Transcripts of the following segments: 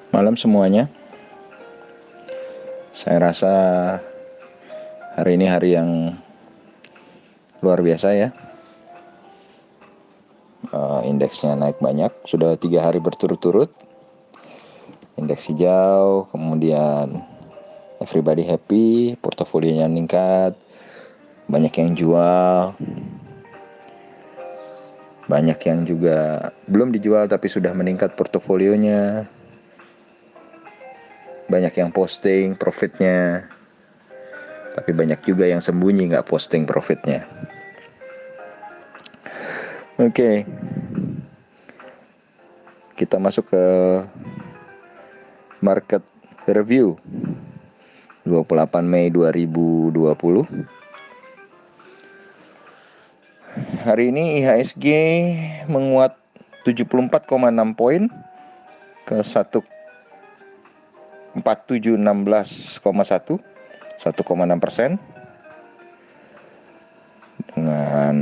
Malam semuanya. Saya rasa hari ini hari yang luar biasa ya. Indeksnya naik banyak, sudah 3 hari berturut-turut. Indeks hijau, kemudian everybody happy, portofolionya meningkat, banyak yang jual, banyak yang juga belum dijual tapi sudah meningkat portofolionya, banyak yang posting profitnya, tapi banyak juga yang sembunyi nggak posting profitnya. Oke. Kita masuk ke market review 28 Mei 2020. Hari ini IHSG menguat 74,6 poin ke 14716,1, 1,6%, dengan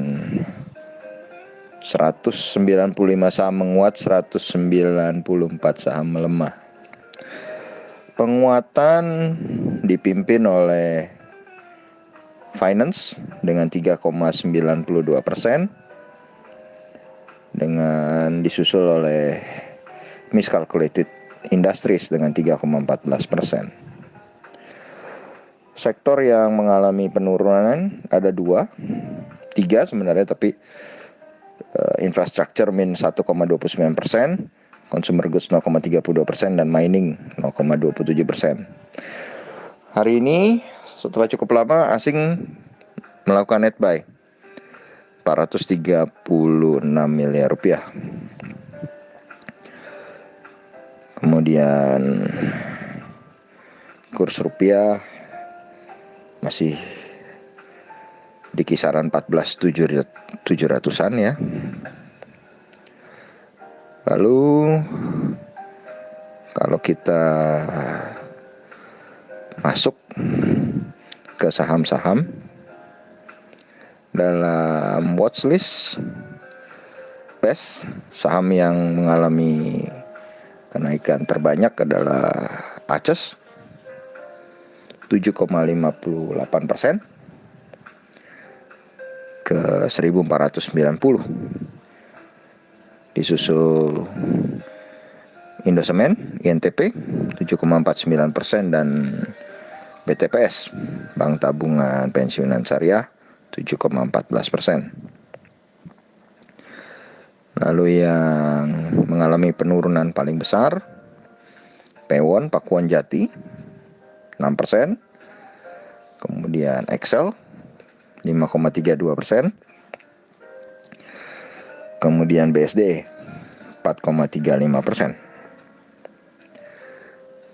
195 saham menguat, 194 saham melemah. Penguatan dipimpin oleh finance dengan 3,92%, dengan disusul oleh miscalculated industries dengan 3,14%. Sektor yang mengalami penurunan ada 3 sebenarnya, tapi infrastructure min 1,29%, consumer goods 0,32%, dan mining 0,27%. Hari ini setelah cukup lama asing melakukan net buy 436 miliar rupiah. Kemudian kurs rupiah masih di kisaran 14.700-an ya. Lalu kalau kita masuk ke saham-saham dalam watchlist PES, saham yang mengalami kenaikan terbanyak adalah ACES 7,58% ke 1490. Disusul Indosemen INTP 7,49% dan BTPS Bank Tabungan Pensiunan Syariah 7,14%. Lalu yang mengalami penurunan paling besar Pewon Pakuan Jati 6%, kemudian Excel 5,32%, kemudian BSD 4,35%.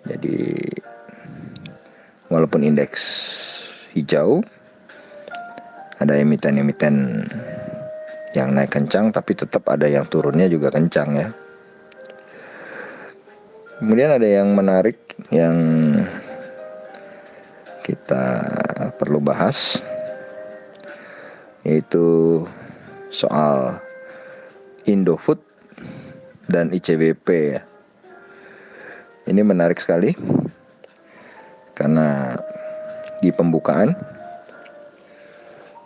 Jadi walaupun indeks hijau, ada emiten-emiten yang naik kencang, tapi tetap ada yang turunnya juga kencang ya. Kemudian ada yang menarik yang kita perlu bahas, yaitu soal Indofood dan ICBP ya. Ini menarik sekali karena di pembukaan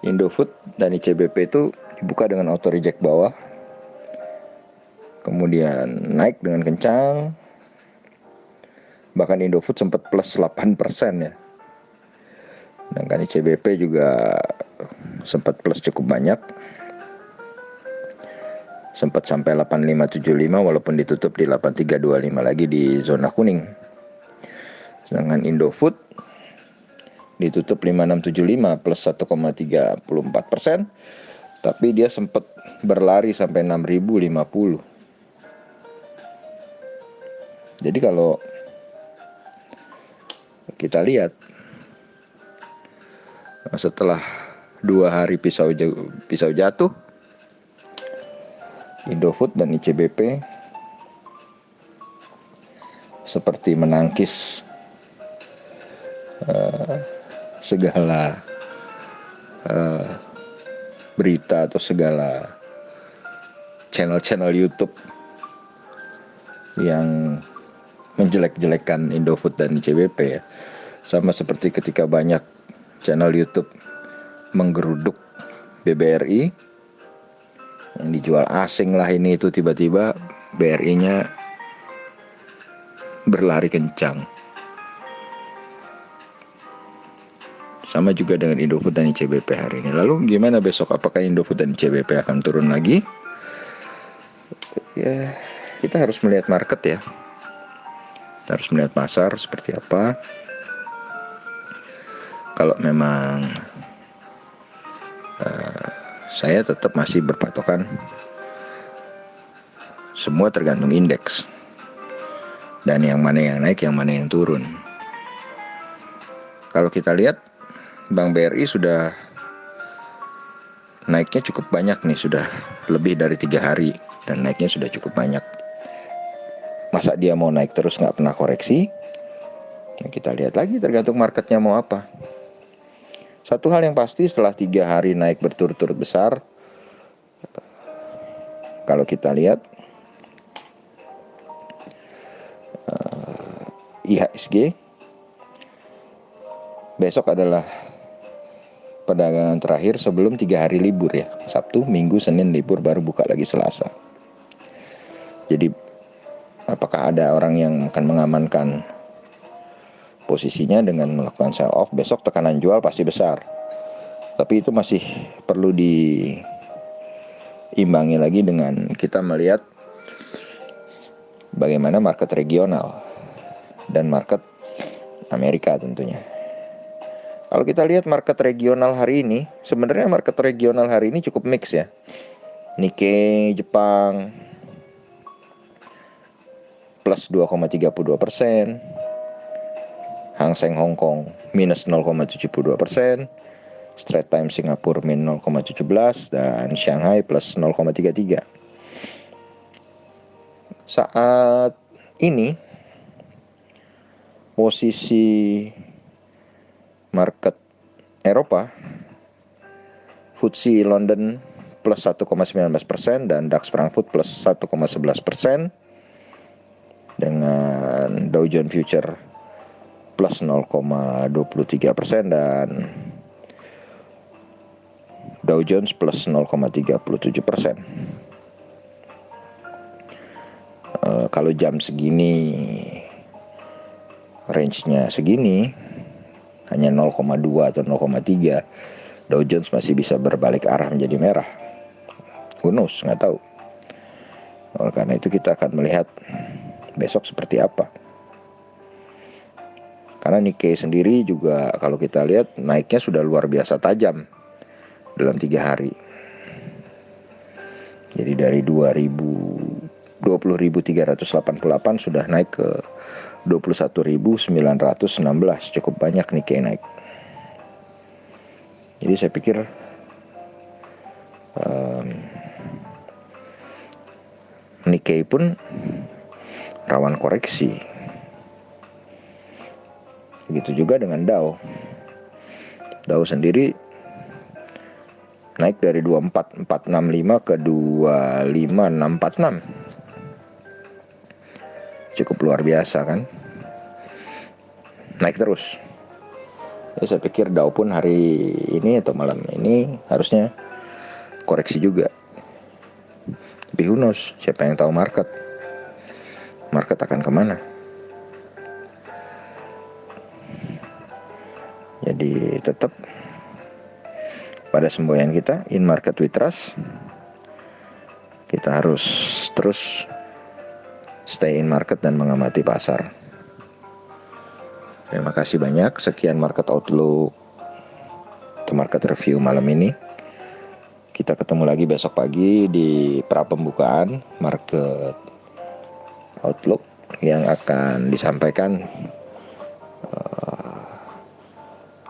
Indofood dan ICBP itu dibuka dengan auto reject bawah, kemudian naik dengan kencang, bahkan Indofood sempat plus 8% ya. Sedangkan ICBP juga sempat plus cukup banyak, sempat sampai 8575 walaupun ditutup di 8325 lagi di zona kuning. Sedangkan Indofood ditutup 5675 plus 1,34%, tapi dia sempat berlari sampai 6050. Jadi kalau kita lihat setelah 2 hari pisau jatuh, Indofood dan ICBP seperti menangkis segala berita atau segala channel-channel YouTube yang menjelek-jelekkan Indofood dan CBP ya. Sama seperti ketika banyak channel YouTube menggeruduk BBRI yang dijual asing lah ini itu, tiba-tiba BRI-nya berlari kencang. Sama juga dengan Indofood dan ICBP hari ini. Lalu gimana besok? Apakah Indofood dan ICBP akan turun lagi? Ya, kita harus melihat market ya. Kita harus melihat pasar seperti apa. Kalau memang saya tetap masih berpatokan semua tergantung indeks. Dan yang mana yang naik, yang mana yang turun. Kalau kita lihat Bank BRI sudah naiknya cukup banyak nih, sudah lebih dari 3 hari dan naiknya sudah cukup banyak. Masa dia mau naik terus nggak pernah koreksi? Ya kita lihat lagi tergantung marketnya mau apa. Satu hal yang pasti, setelah 3 hari naik berturut-turut besar, kalau kita lihat IHSG besok adalah perdagangan terakhir sebelum 3 hari libur ya. Sabtu, Minggu, Senin libur, baru buka lagi Selasa. Jadi apakah ada orang yang akan mengamankan posisinya dengan melakukan sell off? Besok tekanan jual pasti besar. Tapi itu masih perlu diimbangi lagi dengan kita melihat bagaimana market regional dan market Amerika tentunya. Kalau kita lihat market regional hari ini, sebenarnya market regional hari ini cukup mix ya. Nikkei Jepang plus 2,32%, Hang Seng Hong Kong minus 0,72%, Straits Times Singapura min 0,17, dan Shanghai plus 0,33. Saat ini posisi market Eropa, FTSE London plus 1,19% dan DAX Frankfurt plus 1,11%, dengan Dow Jones Future plus 0,23% dan Dow Jones plus 0,37%. Kalau jam segini range-nya segini, hanya 0,2 atau 0,3, Dow Jones masih bisa berbalik arah menjadi merah. Who knows, nggak tahu. Oleh karena itu kita akan melihat besok seperti apa. Karena Nikkei sendiri juga kalau kita lihat naiknya sudah luar biasa tajam dalam 3 hari. Jadi dari 20.388 sudah naik ke 21.916, cukup banyak Nikkei naik. Jadi saya pikir Nikkei pun rawan koreksi. Begitu juga dengan Dow. Dow sendiri naik dari 24.465 ke 25.646. Cukup luar biasa kan? Naik terus. Ya, saya pikir Dow pun hari ini atau malam ini harusnya koreksi juga. Tapi who knows, siapa yang tahu market? Market akan kemana? Jadi tetap pada semboyan kita, in market we trust. Kita harus terus stay in market dan mengamati pasar. Terima kasih banyak. Sekian market outlook atau market review malam ini. Kita ketemu lagi besok pagi di pra pembukaan market outlook yang akan disampaikan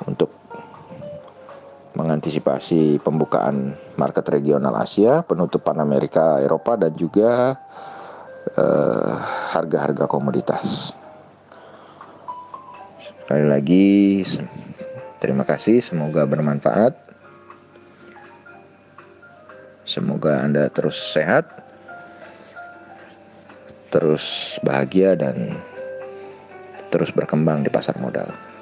untuk mengantisipasi pembukaan market regional Asia, penutupan Amerika, Eropa, dan juga harga-harga komoditas. Sekali lagi terima kasih, semoga bermanfaat. Semoga Anda terus sehat, terus bahagia, dan terus berkembang di pasar modal.